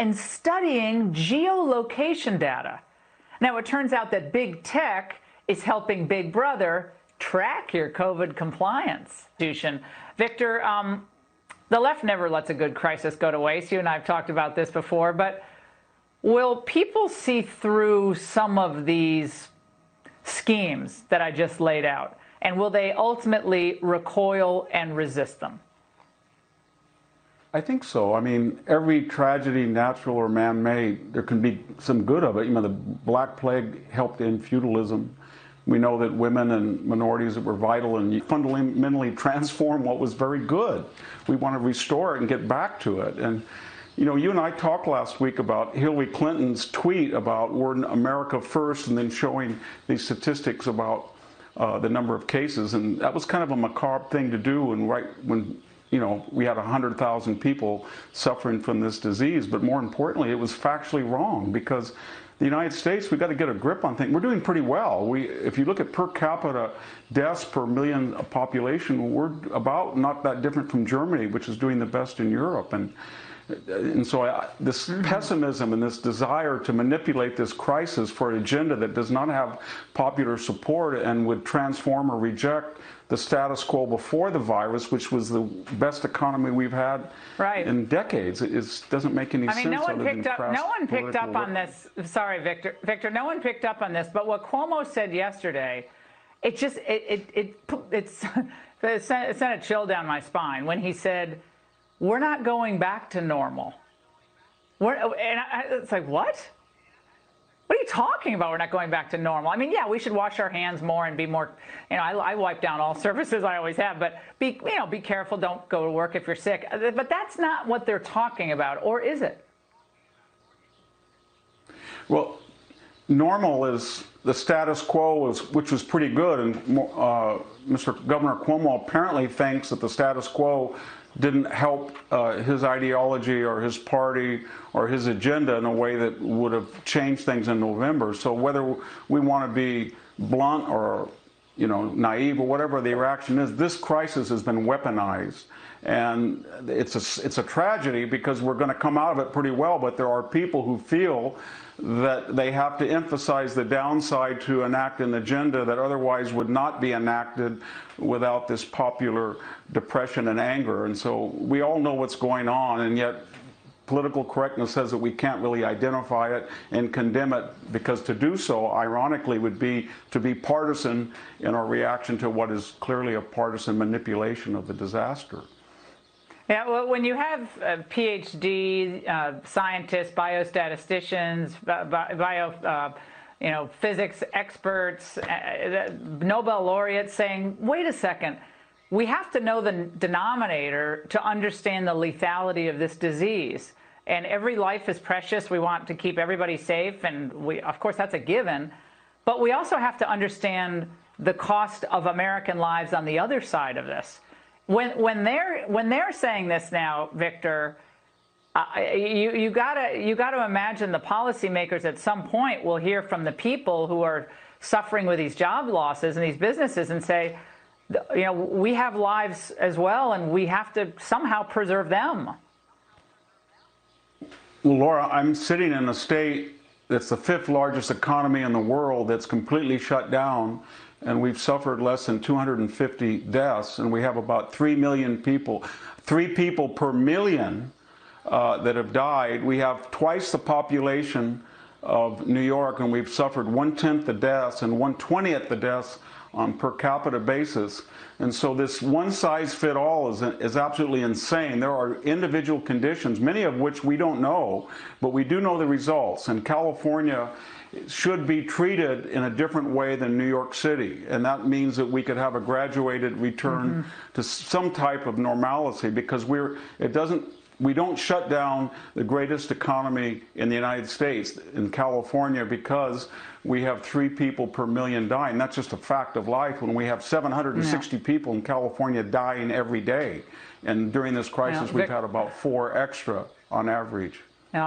and studying geolocation data. Now, it turns out that big tech is helping Big Brother track your COVID compliance. Victor, the left never lets a good crisis go to waste. You and I have talked about this before, but will people see through some of these schemes that I just laid out? And will they ultimately recoil and resist them? I think so. I mean, every tragedy, natural or man-made, there can be some good of it. You know, the Black Plague helped end feudalism. We know that women and minorities were vital and fundamentally transformed what was very good. We want to restore it and get back to it. And, you know, you and I talked last week about Hillary Clinton's tweet about we're in America first, and then showing these statistics about the number of cases. And that was kind of a macabre thing to do, and right when, you know, we had 100,000 people suffering from this disease. But more importantly, it was factually wrong, because the United States, we've got to get a grip on things. We're doing pretty well. If you look at per capita deaths per million population, we're about not that different from Germany, which is doing the best in Europe. And so this pessimism and this desire to manipulate this crisis for an agenda that does not have popular support and would transform or reject the status quo before the virus, which was the best economy we've had in decades, it doesn't make any sense. I mean, no one picked up on this. Sorry, Victor. Victor, no one picked up on this. But what Cuomo said yesterday, it sent a chill down my spine when he said, "We're not going back to normal." It's like, what? What are you talking about? We're not going back to normal. I mean, yeah, we should wash our hands more and be more, you know, I wipe down all surfaces, I always have, but be careful, don't go to work if you're sick. But that's not what they're talking about, or is it? Well, normal is the status quo, which was pretty good, and Mr. Governor Cuomo apparently thinks that the status quo didn't help his ideology or his party or his agenda in a way that would have changed things in November. So whether we want to be blunt or, you know, naive or whatever the reaction is, this crisis has been weaponized. And it's a tragedy, because we're going to come out of it pretty well, but there are people who feel that they have to emphasize the downside to enact an agenda that otherwise would not be enacted without this popular depression and anger. And so we all know what's going on, and yet political correctness says that we can't really identify it and condemn it, because to do so, ironically, would be to be partisan in our reaction to what is clearly a partisan manipulation of the disaster. Yeah, well, when you have PhD scientists, biostatisticians, physics experts, Nobel laureates saying, wait a second, we have to know the denominator to understand the lethality of this disease. And every life is precious. We want to keep everybody safe, and of course, that's a given. But we also have to understand the cost of American lives on the other side of this. When they're saying this now, Victor, you gotta imagine the policymakers at some point will hear from the people who are suffering with these job losses and these businesses and say, you know, we have lives as well, and we have to somehow preserve them. Well, Laura, I'm sitting in a state that's the 5th largest economy in the world that's completely shut down, and we've suffered less than 250 deaths, and we have about 3 million people, 3 people per million that have died. We have twice the population of New York, and we've suffered 1/10 the deaths and 1/20th the deaths on per capita basis. And so this one-size-fits-all is absolutely insane. There are individual conditions, many of which we don't know, but we do know the results. And California should be treated in a different way than New York City. And that means that we could have a graduated return to some type of normalcy, because we don't shut down the greatest economy in the United States, in California, because we have 3 people per million dying. That's just a fact of life when we have 760 people in California dying every day. And during this crisis, we've had about 4 extra on average.